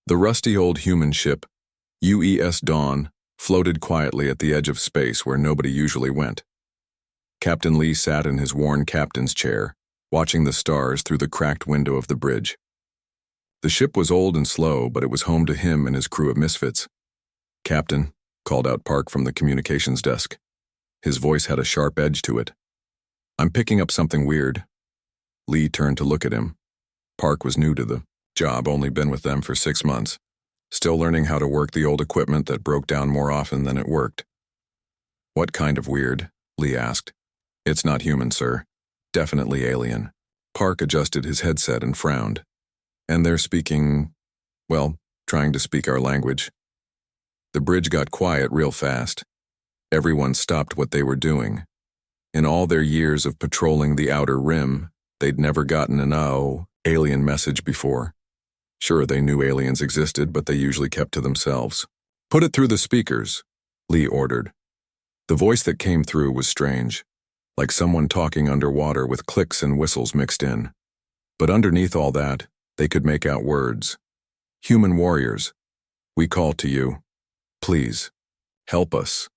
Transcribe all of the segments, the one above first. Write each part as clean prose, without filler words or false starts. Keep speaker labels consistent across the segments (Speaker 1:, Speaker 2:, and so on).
Speaker 1: The rusty old human ship, UES Dawn, floated quietly at the edge of space where nobody usually went. Captain Lee sat in his worn captain's chair, watching the stars through the cracked window of the bridge. The ship was old and slow, but it was home to him and his crew of misfits. "Captain," called out Park from the communications desk. His voice had a sharp edge to it. "I'm picking up something weird." Lee turned to look at him. Park was new to the job, only been with them for 6 months, still learning how to work the old equipment that broke down more often than it worked. "What kind of weird?" Lee asked. "It's not human, sir. Definitely alien." Park adjusted his headset and frowned. "And they're speaking, well, trying to speak our language." The bridge got quiet real fast. Everyone stopped what they were doing. In all their years of patrolling the outer rim, they'd never gotten an alien message before. Sure, they knew aliens existed, but they usually kept to themselves. "Put it through the speakers," Lee ordered. The voice that came through was strange, like someone talking underwater with clicks and whistles mixed in. But underneath all that, they could make out words. "Human warriors, we call to you. Please, help us."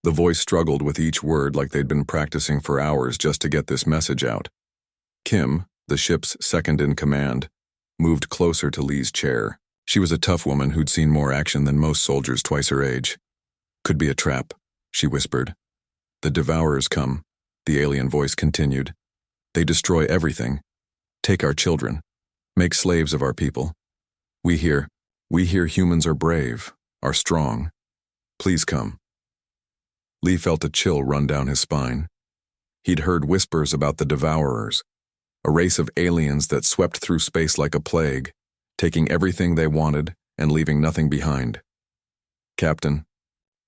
Speaker 1: The voice struggled with each word like they'd been practicing for hours just to get this message out. Kim, the ship's second-in-command, moved closer to Lee's chair. She was a tough woman who'd seen more action than most soldiers twice her age. "Could be a trap," she whispered. "The Devourers come," the alien voice continued. "They destroy everything. Take our children. Make slaves of our people. We hear humans are brave, are strong. Please come." Lee felt a chill run down his spine. He'd heard whispers about the Devourers, a race of aliens that swept through space like a plague, taking everything they wanted and leaving nothing behind. "Captain,"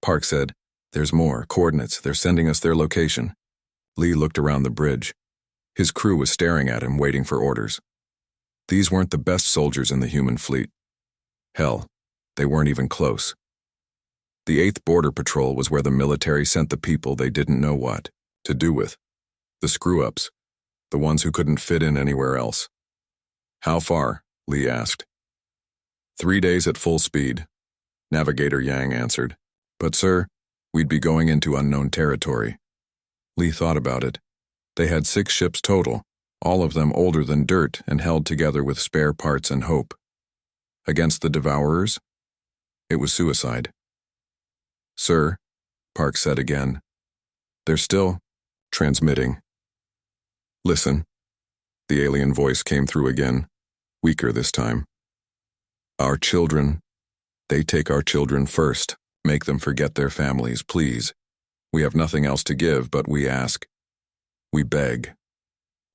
Speaker 1: Park said, "there's more. Coordinates. They're sending us their location." Lee looked around the bridge. His crew was staring at him, waiting for orders. These weren't the best soldiers in the human fleet. Hell, they weren't even close. The 8th Border Patrol was where the military sent the people they didn't know what to do with. The screw-ups. The ones who couldn't fit in anywhere else. "How far?" Lee asked. 3 days at full speed," Navigator Yang answered. "But sir, we'd be going into unknown territory." Lee thought about it. They had 6 ships total, all of them older than dirt and held together with spare parts and hope. Against the Devourers? It was suicide. "Sir," Park said again, "they're still transmitting." "Listen." The alien voice came through again, weaker this time. "Our children, they take our children first. Make them forget their families, please. We have nothing else to give, but we ask. We beg."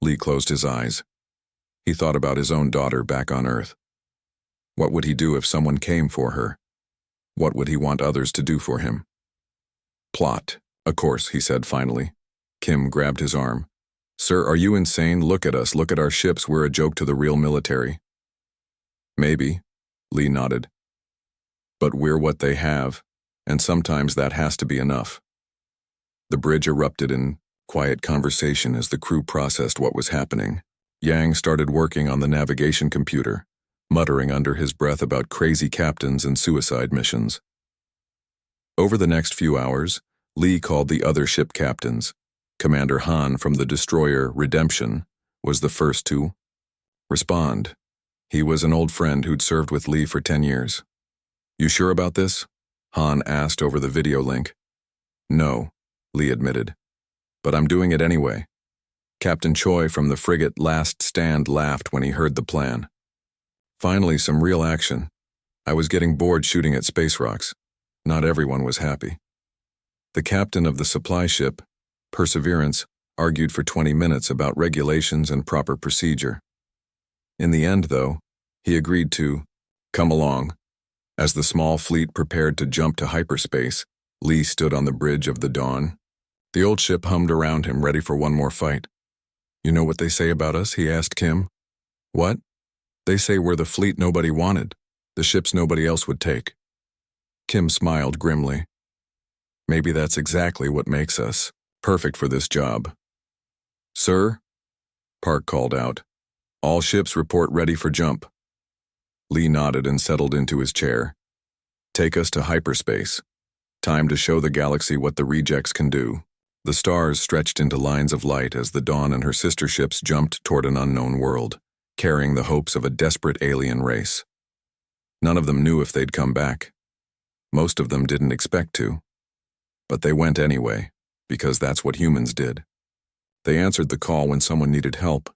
Speaker 1: Lee closed his eyes. He thought about his own daughter back on Earth. What would he do if someone came for her? What would he want others to do for him? "Plot, of course," he said finally. Kim grabbed his arm. "Sir, are you insane? Look at us. Look at our ships. We're a joke to the real military." "Maybe," Lee nodded. "But we're what they have, and sometimes that has to be enough." The bridge erupted in quiet conversation as the crew processed what was happening. Yang started working on the navigation computer, muttering under his breath about crazy captains and suicide missions. Over the next few hours, Lee called the other ship captains. Commander Han from the destroyer Redemption was the first to respond. He was an old friend who'd served with Lee for 10 years. "You sure about this?" Han asked over the video link. "No," Lee admitted. "But I'm doing it anyway." Captain Choi from the frigate Last Stand laughed when he heard the plan. "Finally, some real action. I was getting bored shooting at space rocks. Not everyone was happy." The captain of the supply ship, Perseverance, argued for 20 minutes about regulations and proper procedure. In the end, though, he agreed to come along. As the small fleet prepared to jump to hyperspace, Lee stood on the bridge of the Dawn. The old ship hummed around him, ready for one more fight. "You know what they say about us?" he asked Kim. "What?" "They say we're the fleet nobody wanted, the ships nobody else would take." Kim smiled grimly. "Maybe that's exactly what makes us perfect for this job." "Sir?" Park called out. "All ships report ready for jump." Lee nodded and settled into his chair. Take us to hyperspace. Time to show the galaxy what the rejects can do. The stars stretched into lines of light as the Dawn and her sister ships jumped toward an unknown world, carrying the hopes of a desperate alien race. None of them knew if they'd come back. Most of them didn't expect to. But they went anyway, because that's what humans did. They answered the call when someone needed help,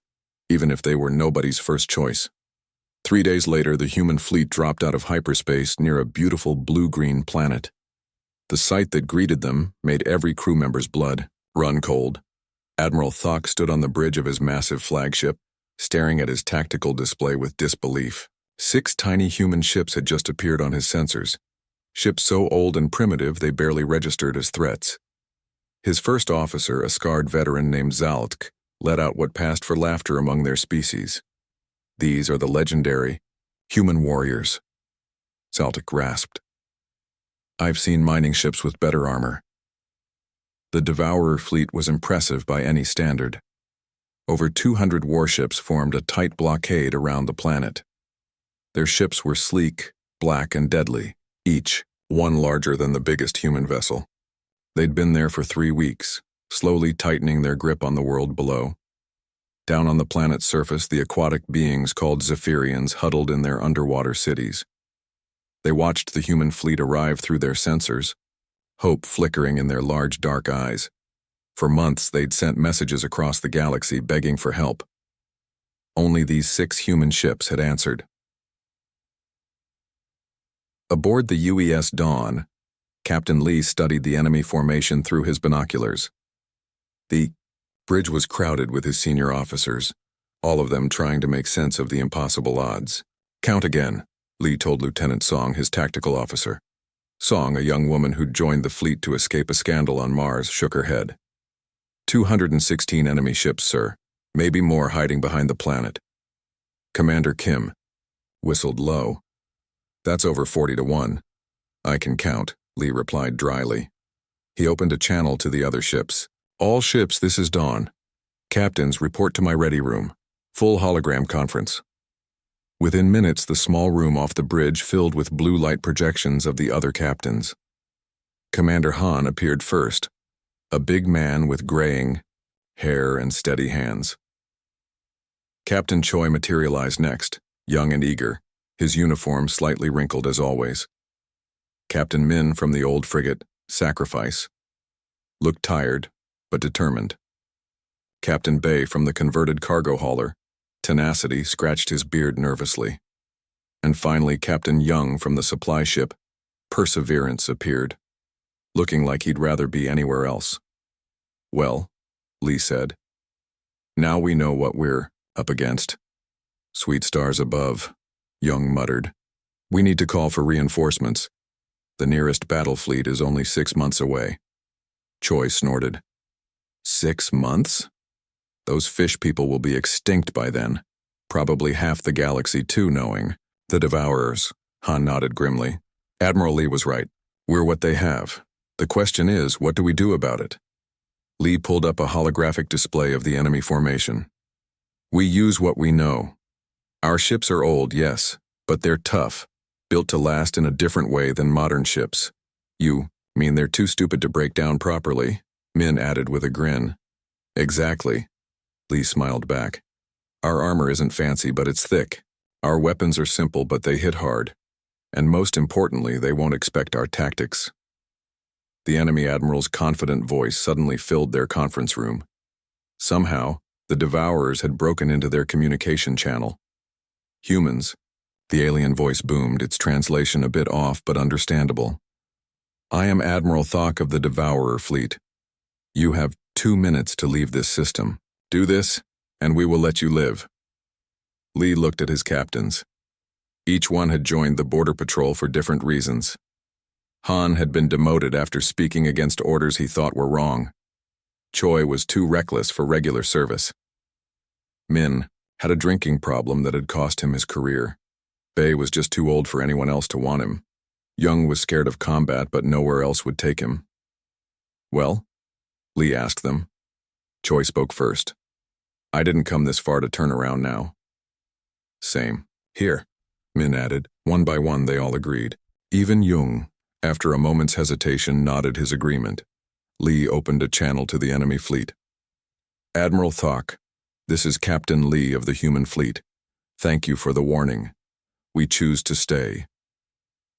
Speaker 1: even if they were nobody's first choice. 3 days later, the human fleet dropped out of hyperspace near a beautiful blue-green planet. The sight that greeted them made every crew member's blood run cold. Admiral Thok stood on the bridge of his massive flagship, staring at his tactical display with disbelief. 6 tiny human ships had just appeared on his sensors, ships so old and primitive they barely registered as threats. His first officer, a scarred veteran named Zaltk, let out what passed for laughter among their species. These are the legendary human warriors. Zaltk rasped. I've seen mining ships with better armor. The Devourer fleet was impressive by any standard. Over 200 warships formed a tight blockade around the planet. Their ships were sleek, black, and deadly, each one larger than the biggest human vessel. They'd been there for 3 weeks, slowly tightening their grip on the world below. Down on the planet's surface, the aquatic beings called Zephyrians huddled in their underwater cities. They watched the human fleet arrive through their sensors, hope flickering in their large dark eyes. For months, they'd sent messages across the galaxy begging for help. Only these 6 human ships had answered. Aboard the UES Dawn, Captain Lee studied the enemy formation through his binoculars. The bridge was crowded with his senior officers, all of them trying to make sense of the impossible odds. Count again, Lee told Lieutenant Song, his tactical officer. Song, a young woman who'd joined the fleet to escape a scandal on Mars, shook her head. 216 enemy ships, sir. Maybe more hiding behind the planet. Commander Kim whistled low. That's over 40 to 1. I can count, Lee replied dryly. He opened a channel to the other ships. All ships, this is Dawn. Captains, report to my ready room. Full hologram conference. Within minutes, the small room off the bridge filled with blue light projections of the other captains. Commander Han appeared first, a big man with graying hair and steady hands. Captain Choi materialized next, young and eager, his uniform slightly wrinkled as always. Captain Min from the old frigate, Sacrifice, looked tired, but determined. Captain Bay from the converted cargo hauler, Tenacity, scratched his beard nervously. And finally, Captain Young from the supply ship, Perseverance, appeared, looking like he'd rather be anywhere else. Well, Lee said, now we know what we're up against. Sweet stars above, Young muttered. We need to call for reinforcements. The nearest battle fleet is only 6 months away. Choi snorted. 6 months? Those fish people will be extinct by then. Probably half the galaxy too, knowing. The Devourers, Han nodded grimly. Admiral Lee was right. We're what they have. The question is, what do we do about it? Lee pulled up a holographic display of the enemy formation. We use what we know. Our ships are old, yes, but they're tough, built to last in a different way than modern ships. You mean they're too stupid to break down properly? Min added with a grin. Exactly. Lee smiled back. Our armor isn't fancy, but it's thick. Our weapons are simple, but they hit hard. And most importantly, they won't expect our tactics. The enemy admiral's confident voice suddenly filled their conference room. Somehow, the Devourers had broken into their communication channel. Humans, the alien voice boomed, its translation a bit off but understandable. I am Admiral Thok of the Devourer fleet. You have 2 minutes to leave this system. Do this, and we will let you live. Lee looked at his captains. Each one had joined the border patrol for different reasons. Han had been demoted after speaking against orders he thought were wrong. Choi was too reckless for regular service. Min had a drinking problem that had cost him his career. Bay was just too old for anyone else to want him. Young was scared of combat, but nowhere else would take him. Well? Lee asked them. Choi spoke first. I didn't come this far to turn around now. Same. Here. Min added. One by one they all agreed. Even Jung, after a moment's hesitation, nodded his agreement. Lee opened a channel to the enemy fleet. Admiral Thok, this is Captain Lee of the human fleet. Thank you for the warning. We choose to stay.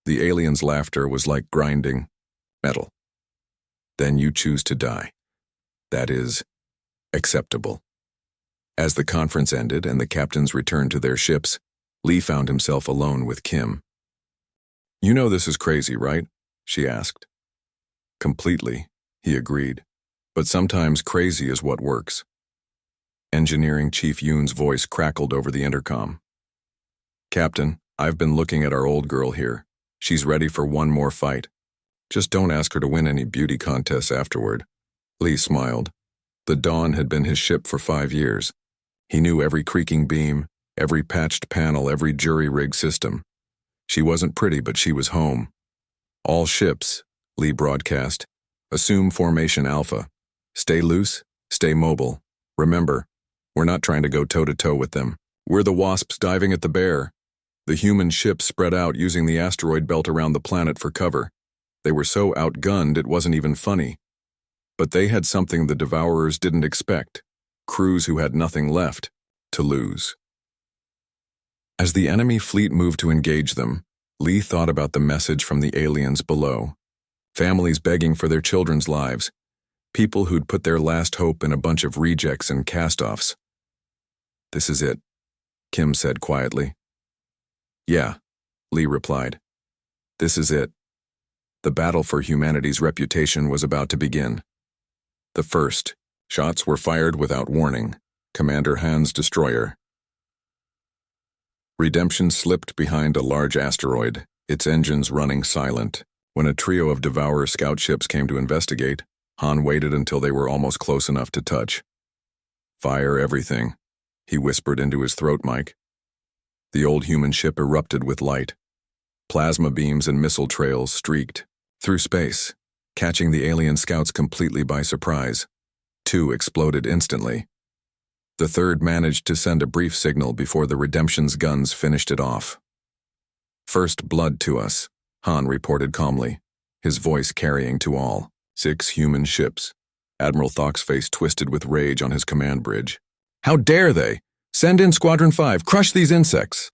Speaker 1: The alien's laughter was like grinding metal. Then you choose to die. That is acceptable. As the conference ended and the captains returned to their ships, Lee found himself alone with Kim. You know this is crazy, right? She asked. Completely, he agreed. But sometimes crazy is what works. Engineering Chief Yoon's voice crackled over the intercom. Captain, I've been looking at our old girl here. She's ready for one more fight. Just don't ask her to win any beauty contests afterward. Lee smiled. The Dawn had been his ship for 5 years. He knew every creaking beam, every patched panel, every jury-rig system. She wasn't pretty, but she was home. All ships, Lee broadcast, assume formation Alpha. Stay loose, stay mobile. Remember, we're not trying to go toe-to-toe with them. We're the wasps diving at the bear. The human ships spread out using the asteroid belt around the planet for cover. They were so outgunned it wasn't even funny. But they had something the Devourers didn't expect. Crews who had nothing left to lose. As the enemy fleet moved to engage them, Lee thought about the message from the aliens below. Families begging for their children's lives. People who'd put their last hope in a bunch of rejects and cast-offs. This is it, Kim said quietly. Yeah, Lee replied. This is it. The battle for humanity's reputation was about to begin. The first shots were fired without warning. Commander Han's destroyer. Redemption slipped behind a large asteroid, its engines running silent. When a trio of Devourer scout ships came to investigate, Han waited until they were almost close enough to touch. Fire everything, he whispered into his throat mic. The old human ship erupted with light. Plasma beams and missile trails streaked through space, catching the alien scouts completely by surprise. 2 exploded instantly. The third managed to send a brief signal before the Redemption's guns finished it off. First blood to us, Han reported calmly, his voice carrying to all. 6 human ships. Admiral Thok's face twisted with rage on his command bridge. How dare they? Send in Squadron 5, crush these insects!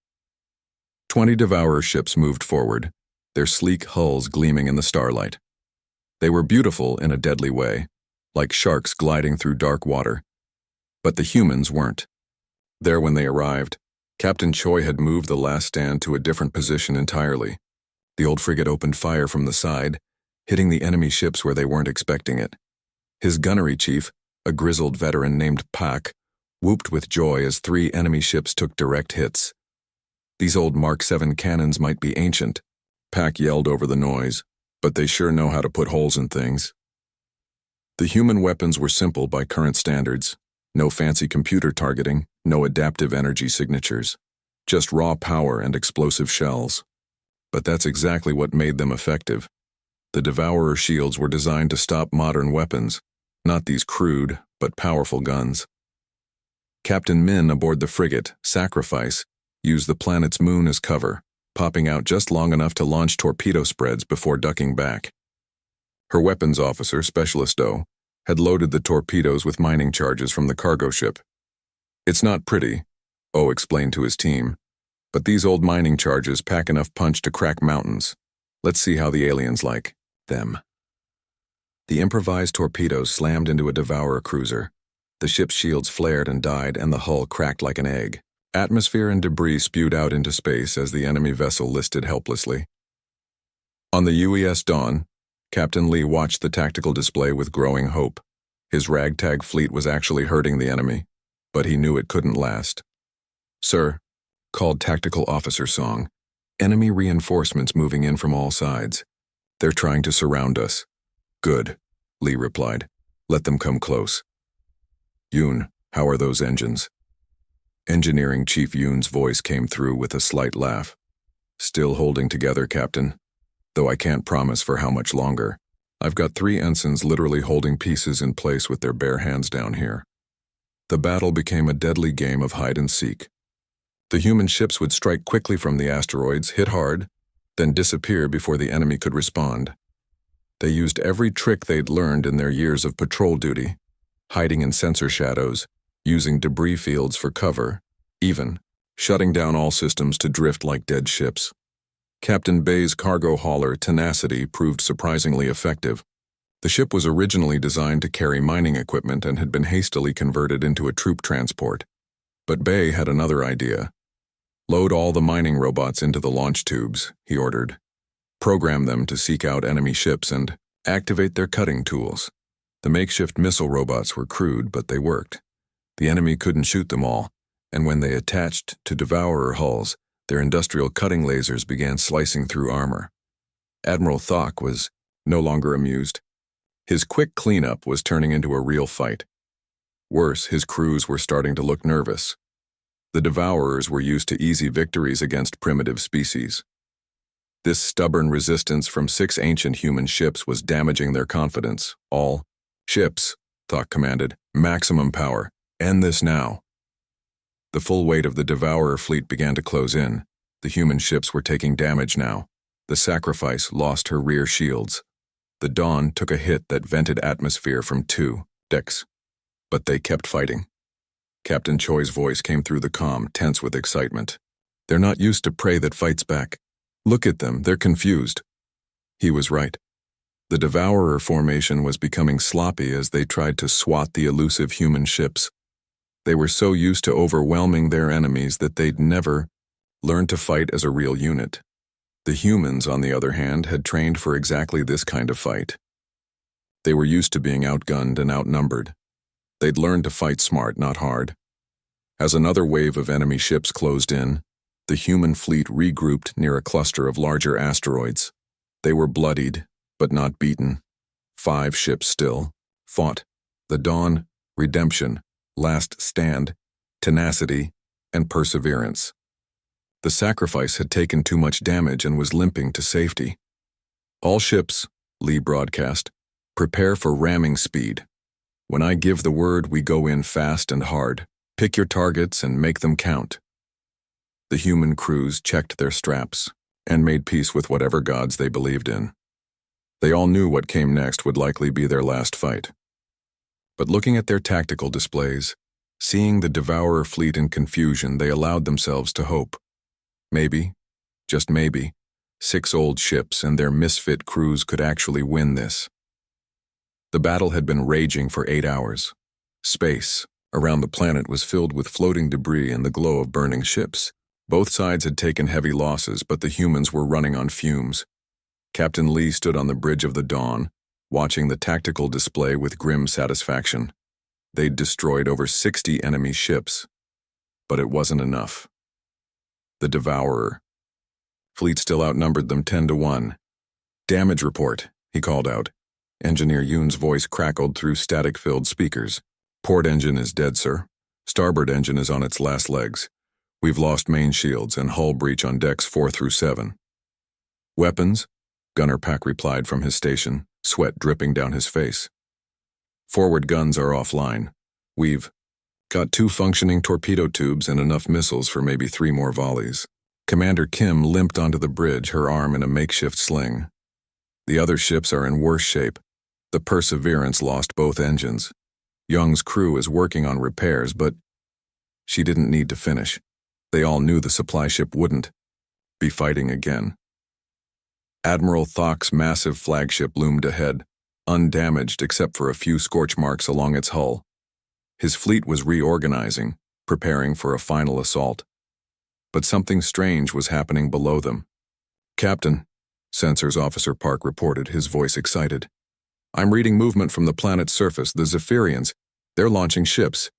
Speaker 1: 20 Devourer ships moved forward, their sleek hulls gleaming in the starlight. They were beautiful in a deadly way, like sharks gliding through dark water. But the humans weren't. There when they arrived, Captain Choi had moved the last stand to a different position entirely. The old frigate opened fire from the side, hitting the enemy ships where they weren't expecting it. His gunnery chief, a grizzled veteran named Pak, whooped with joy as 3 enemy ships took direct hits. These old Mark 7 cannons might be ancient, Pak yelled over the noise, but they sure know how to put holes in things. The human weapons were simple by current standards. No fancy computer targeting, no adaptive energy signatures. Just raw power and explosive shells. But that's exactly what made them effective. The Devourer shields were designed to stop modern weapons, not these crude but powerful guns. Captain Min aboard the frigate, Sacrifice, used the planet's moon as cover, popping out just long enough to launch torpedo spreads before ducking back. Her weapons officer, Specialist O, had loaded the torpedoes with mining charges from the cargo ship. It's not pretty, O explained to his team, but these old mining charges pack enough punch to crack mountains. Let's see how the aliens like them. The improvised torpedoes slammed into a Devourer cruiser. The ship's shields flared and died, and the hull cracked like an egg. Atmosphere and debris spewed out into space as the enemy vessel listed helplessly. On the UES Dawn, Captain Lee watched the tactical display with growing hope. His ragtag fleet was actually hurting the enemy, but he knew it couldn't last. Sir, called Tactical Officer Song, enemy reinforcements moving in from all sides. They're trying to surround us. Good, Lee replied. Let them come close. Yoon, how are those engines? Engineering Chief Yoon's voice came through with a slight laugh. Still holding together, Captain. Though I can't promise for how much longer. I've got 3 ensigns literally holding pieces in place with their bare hands down here. The battle became a deadly game of hide and seek. The human ships would strike quickly from the asteroids, hit hard, then disappear before the enemy could respond. They used every trick they'd learned in their years of patrol duty, hiding in sensor shadows, using debris fields for cover, even shutting down all systems to drift like dead ships. Captain Bay's cargo hauler Tenacity proved surprisingly effective. The ship was originally designed to carry mining equipment and had been hastily converted into a troop transport. But Bay had another idea. Load all the mining robots into the launch tubes, he ordered. Program them to seek out enemy ships and activate their cutting tools. The makeshift missile robots were crude, but they worked. The enemy couldn't shoot them all, and when they attached to Devourer hulls, their industrial cutting lasers began slicing through armor. Admiral Thok was no longer amused. His quick cleanup was turning into a real fight. Worse, his crews were starting to look nervous. The Devourers were used to easy victories against primitive species. This stubborn resistance from 6 ancient human ships was damaging their confidence. All ships, Thok commanded, maximum power. End this now. The full weight of the Devourer fleet began to close in. The human ships were taking damage now. The Sacrifice lost her rear shields. The Dawn took a hit that vented atmosphere from 2 decks. But they kept fighting. Captain Choi's voice came through the comm, tense with excitement. They're not used to prey that fights back. Look at them, they're confused. He was right. The Devourer formation was becoming sloppy as they tried to swat the elusive human ships. They were so used to overwhelming their enemies that they'd never learned to fight as a real unit. The humans, on the other hand, had trained for exactly this kind of fight. They were used to being outgunned and outnumbered. They'd learned to fight smart, not hard. As another wave of enemy ships closed in, the human fleet regrouped near a cluster of larger asteroids. They were bloodied, but not beaten. 5 ships still fought: the Dawn, Redemption, Last Stand, Tenacity, and Perseverance. The Sacrifice had taken too much damage and was limping to safety. All ships, Lee broadcast, prepare for ramming speed. When I give the word, we go in fast and hard. Pick your targets and make them count. The human crews checked their straps and made peace with whatever gods they believed in. They all knew what came next would likely be their last fight. But looking at their tactical displays, seeing the Devourer fleet in confusion, they allowed themselves to hope. Maybe, just maybe, 6 old ships and their misfit crews could actually win this. The battle had been raging for 8 hours. Space around the planet was filled with floating debris and the glow of burning ships. Both sides had taken heavy losses, but the humans were running on fumes. Captain Lee stood on the bridge of the Dawn, watching the tactical display with grim satisfaction. They'd destroyed over 60 enemy ships, but it wasn't enough. The Devourer fleet still outnumbered them 10-1. Damage report, he called out. Engineer Yoon's voice crackled through static-filled speakers. Port engine is dead, sir. Starboard engine is on its last legs. We've lost main shields and hull breach on decks 4 through 7. Weapons? Gunner Pack replied from his station, sweat dripping down his face. Forward guns are offline. We've got 2 functioning torpedo tubes and enough missiles for maybe 3 more volleys. Commander Kim limped onto the bridge, her arm in a makeshift sling. The other ships are in worse shape. The Perseverance lost both engines. Young's crew is working on repairs, but she didn't need to finish. They all knew the supply ship wouldn't be fighting again. Admiral Thok's massive flagship loomed ahead, undamaged except for a few scorch marks along its hull. His fleet was reorganizing, preparing for a final assault. But something strange was happening below them. Captain, Sensors Officer Park reported, his voice excited. I'm reading movement from the planet's surface, the Zephyrians. They're launching ships.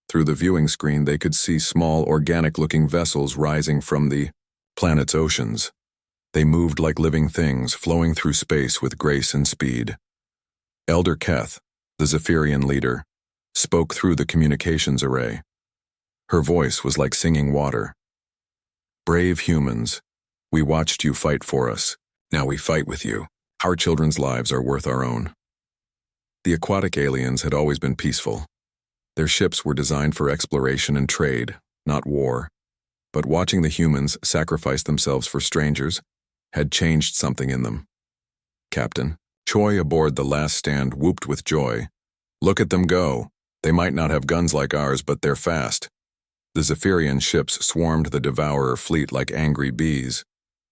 Speaker 1: Through the viewing screen, they could see small, organic-looking vessels rising from the planet's oceans. They moved like living things, flowing through space with grace and speed. Elder Keth, the Zephyrian leader, spoke through the communications array. Her voice was like singing water. Brave humans, we watched you fight for us. Now we fight with you. Our children's lives are worth our own. The aquatic aliens had always been peaceful. Their ships were designed for exploration and trade, not war. But watching the humans sacrifice themselves for strangers had changed something in them. Captain Choi aboard the last stand whooped with joy. "Look at them go. They might not have guns like ours, but they're fast." The Zephyrian ships swarmed the Devourer fleet like angry bees.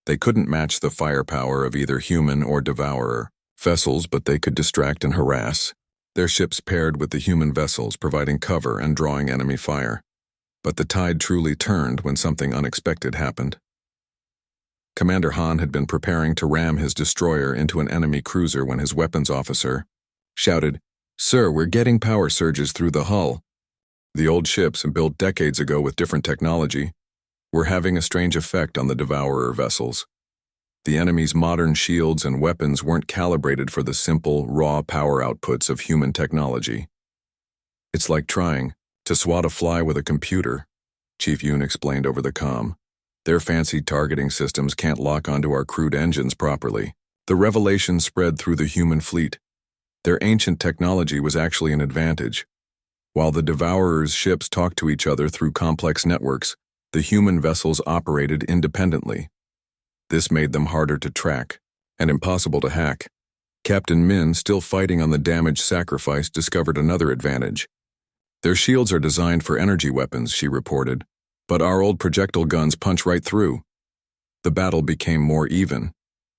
Speaker 1: They couldn't match the firepower of either human or Devourer vessels, but they could distract and harass. Their ships paired with the human vessels, providing cover and drawing enemy fire. But the tide truly turned when something unexpected happened. Commander Han had been preparing to ram his destroyer into an enemy cruiser when his weapons officer shouted, "Sir, we're getting power surges through the hull." The old ships, built decades ago with different technology, were having a strange effect on the Devourer vessels. The enemy's modern shields and weapons weren't calibrated for the simple, raw power outputs of human technology. "It's like trying to swat a fly with a computer," Chief Yoon explained over the comm. "Their fancy targeting systems can't lock onto our crude engines properly." The revelation spread through the human fleet. Their ancient technology was actually an advantage. While the Devourer's ships talked to each other through complex networks, the human vessels operated independently. This made them harder to track and impossible to hack. Captain Min, still fighting on the damaged Sacrifice, discovered another advantage. "Their shields are designed for energy weapons," she reported, "but our old projectile guns punch right through." The battle became more even.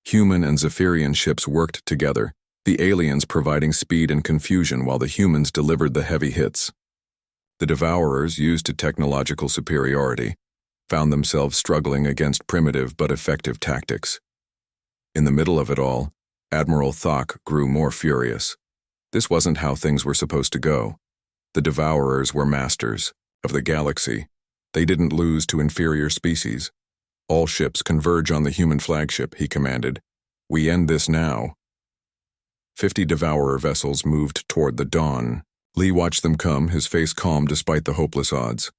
Speaker 1: Human and Zephyrian ships worked together, the aliens providing speed and confusion while the humans delivered the heavy hits. The Devourers, used to technological superiority, found themselves struggling against primitive but effective tactics. In the middle of it all, Admiral Thok grew more furious. This wasn't how things were supposed to go. The Devourers were masters of the galaxy. They didn't lose to inferior species. "All ships converge on the human flagship," he commanded. "We end this now." 50 Devourer vessels moved toward the dawn. Lee watched them come, his face calm despite the hopeless odds.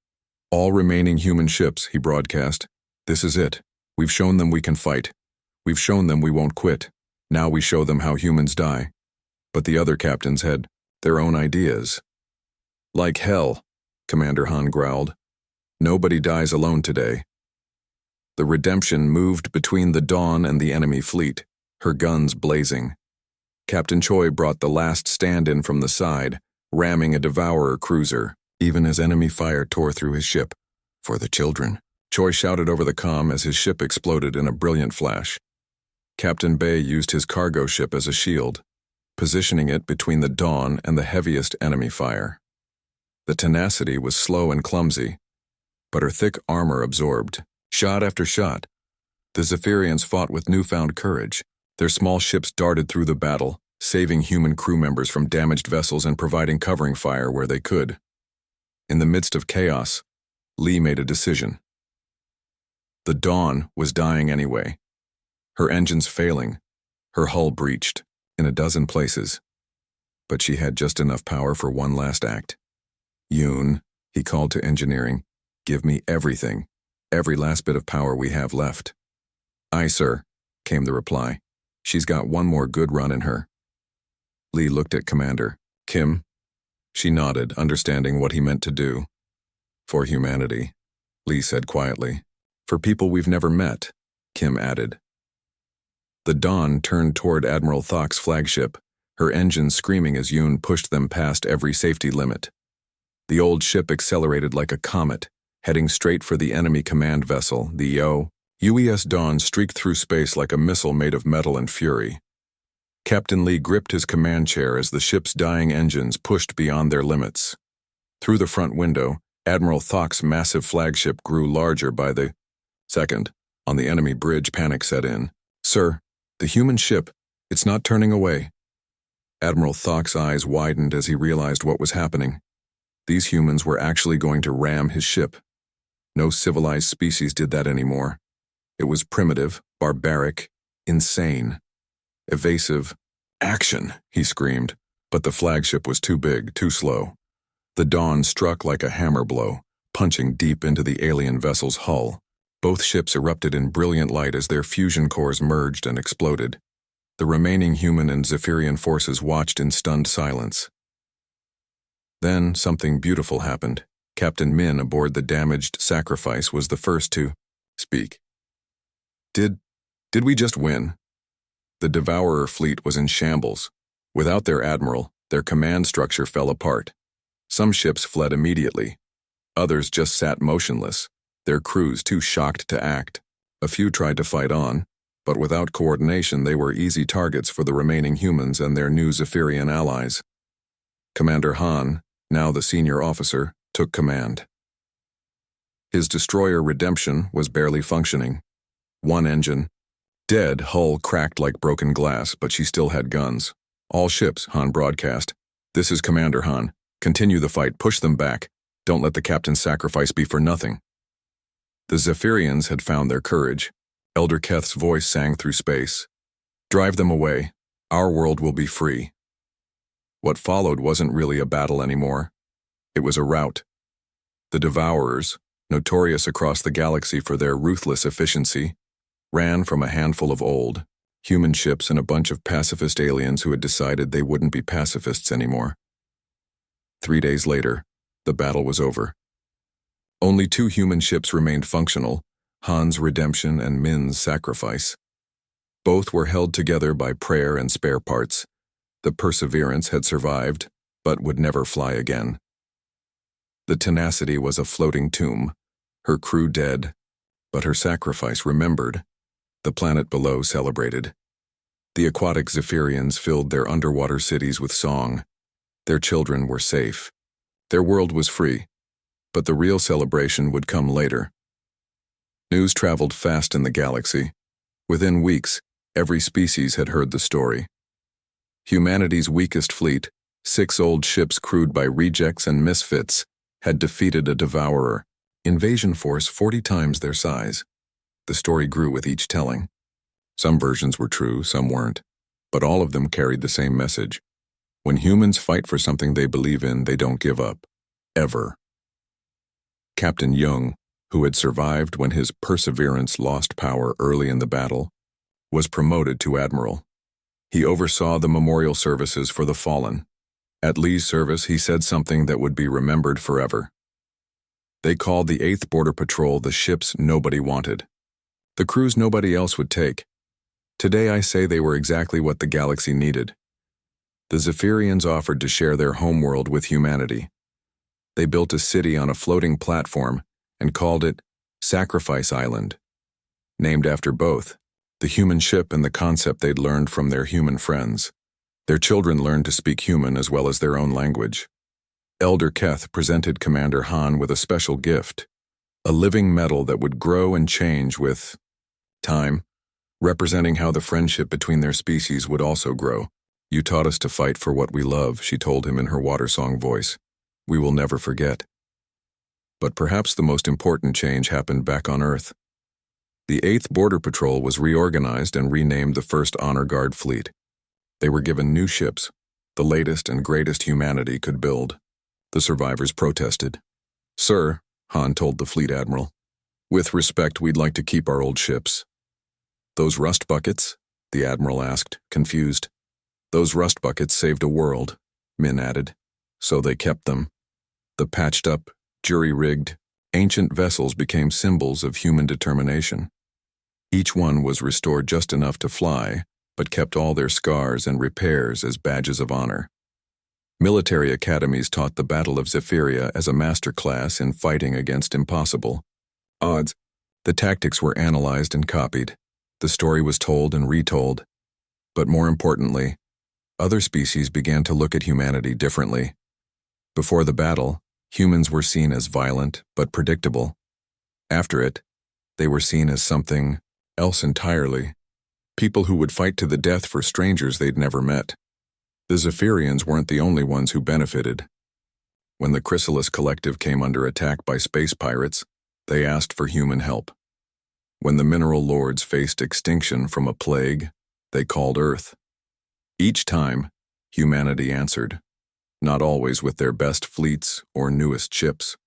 Speaker 1: "All remaining human ships," he broadcast. "This is it. We've shown them we can fight. We've shown them we won't quit. Now we show them how humans die." But the other captains had their own ideas. "Like hell," Commander Han growled. "Nobody dies alone today." The Redemption moved between the dawn and the enemy fleet, her guns blazing. Captain Choi brought the last stand-in from the side, ramming a Devourer cruiser, even as enemy fire tore through his ship. "For the children," Choi shouted over the comm as his ship exploded in a brilliant flash. Captain Bay used his cargo ship as a shield, positioning it between the dawn and the heaviest enemy fire. The Tenacity was slow and clumsy, but her thick armor absorbed shot after shot. The Zephyrians fought with newfound courage. Their small ships darted through the battle, saving human crew members from damaged vessels and providing covering fire where they could. In the midst of chaos, Lee made a decision. The Dawn was dying anyway. Her engines failing, her hull breached in a dozen places. But she had just enough power for one last act. "Yoon," he called to engineering, "give me everything, every last bit of power we have left." "Aye, sir," came the reply. "She's got one more good run in her." Lee looked at Commander Kim. She nodded, understanding what he meant to do. "For humanity," Lee said quietly. "For people we've never met," Kim added. The Dawn turned toward Admiral Thok's flagship, her engines screaming as Yoon pushed them past every safety limit. The old ship accelerated like a comet, heading straight for the enemy command vessel, the UES Dawn streaked through space like a missile made of metal and fury. Captain Lee gripped his command chair as the ship's dying engines pushed beyond their limits. Through the front window, Admiral Thok's massive flagship grew larger by the second. On the enemy bridge, panic set in. "Sir, the human ship, it's not turning away." Admiral Thok's eyes widened as he realized what was happening. These humans were actually going to ram his ship. No civilized species did that anymore. It was primitive, barbaric, insane. Evasive. "Action!" he screamed, but the flagship was too big, too slow. The Dawn struck like a hammer blow, punching deep into the alien vessel's hull. Both ships erupted in brilliant light as their fusion cores merged and exploded. The remaining human and Zephyrian forces watched in stunned silence. Then something beautiful happened. Captain Min aboard the damaged Sacrifice was the first to speak. Did we just win? The Devourer fleet was in shambles. Without their admiral, their command structure fell apart. Some ships fled immediately. Others just sat motionless, their crews too shocked to act. A few tried to fight on, but without coordination they were easy targets for the remaining humans and their new Zephyrian allies. Commander Han, now the senior officer, took command. His destroyer Redemption was barely functioning. One engine, dead, hull cracked like broken glass, but she still had guns. All ships, Han broadcast. This is Commander Han. Continue the fight, push them back. Don't let the captain's sacrifice be for nothing. The Zephyrians had found their courage. Elder Keth's voice sang through space. Drive them away. Our world will be free. What followed wasn't really a battle anymore. It was a rout. The Devourers, notorious across the galaxy for their ruthless efficiency, ran from a handful of old, human ships and a bunch of pacifist aliens who had decided they wouldn't be pacifists anymore. 3 days later, the battle was over. Only 2 human ships remained functional, Han's Redemption and Min's Sacrifice. Both were held together by prayer and spare parts. The Perseverance had survived, but would never fly again. The Tenacity was a floating tomb, her crew dead, but her sacrifice remembered. The planet below celebrated. The aquatic Zephyrians filled their underwater cities with song. Their children were safe. Their world was free, but the real celebration would come later. News traveled fast in the galaxy. Within weeks, every species had heard the story. Humanity's weakest fleet, 6 old ships crewed by rejects and misfits, had defeated a Devourer, invasion force 40 times their size. The story grew with each telling. Some versions were true, some weren't, but all of them carried the same message. When humans fight for something they believe in, they don't give up. Ever. Captain Young, who had survived when his Perseverance lost power early in the battle, was promoted to admiral. He oversaw the memorial services for the fallen. At Lee's service, he said something that would be remembered forever. They called the 8th Border Patrol the ships nobody wanted. The crews nobody else would take. Today I say they were exactly what the galaxy needed. The Zephyrians offered to share their homeworld with humanity. They built a city on a floating platform and called it Sacrifice Island, named after both, the human ship and the concept they'd learned from their human friends. Their children learned to speak human as well as their own language. Elder Keth presented Commander Han with a special gift, a living medal that would grow and change with time, representing how the friendship between their species would also grow. You taught us to fight for what we love, she told him in her water song voice. We will never forget. But perhaps the most important change happened back on Earth. The 8th Border Patrol was reorganized and renamed the 1st Honor Guard Fleet. They were given new ships, the latest and greatest humanity could build. The survivors protested. Sir, Han told the fleet admiral, with respect, we'd like to keep our old ships. Those rust buckets? The admiral asked, confused. Those rust buckets saved a world, Min added. So they kept them. The patched-up, jury-rigged, ancient vessels became symbols of human determination. Each one was restored just enough to fly, but kept all their scars and repairs as badges of honor. Military academies taught the Battle of Zephyria as a master class in fighting against impossible odds. The tactics were analyzed and copied. The story was told and retold. But more importantly, other species began to look at humanity differently. Before the battle, humans were seen as violent but predictable. After it, they were seen as something else entirely. People who would fight to the death for strangers they'd never met. The Zephyrians weren't the only ones who benefited. When the Chrysalis Collective came under attack by space pirates, they asked for human help. When the mineral lords faced extinction from a plague, they called Earth. Each time, humanity answered, not always with their best fleets or newest ships.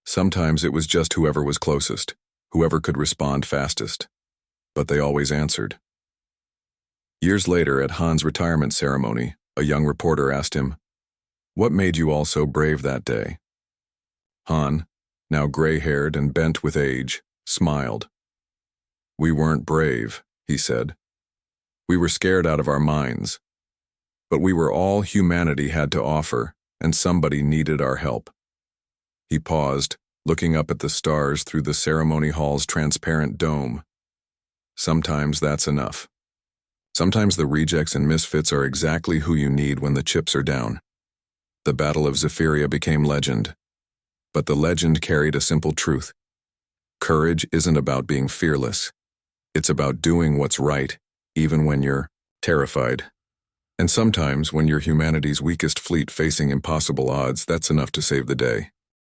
Speaker 1: Sometimes it was just whoever was closest, whoever could respond fastest. But they always answered. Years later, at Han's retirement ceremony, a young reporter asked him, "What made you all so brave that day?" Han, now gray-haired and bent with age, smiled. "We weren't brave," he said. "We were scared out of our minds. But we were all humanity had to offer, and somebody needed our help." He paused, looking up at the stars through the ceremony hall's transparent dome. "Sometimes that's enough. Sometimes the rejects and misfits are exactly who you need when the chips are down." The Battle of Zephyria became legend. But the legend carried a simple truth. Courage isn't about being fearless. It's about doing what's right, even when you're terrified. And sometimes, when you're humanity's weakest fleet facing impossible odds, that's enough to save the day.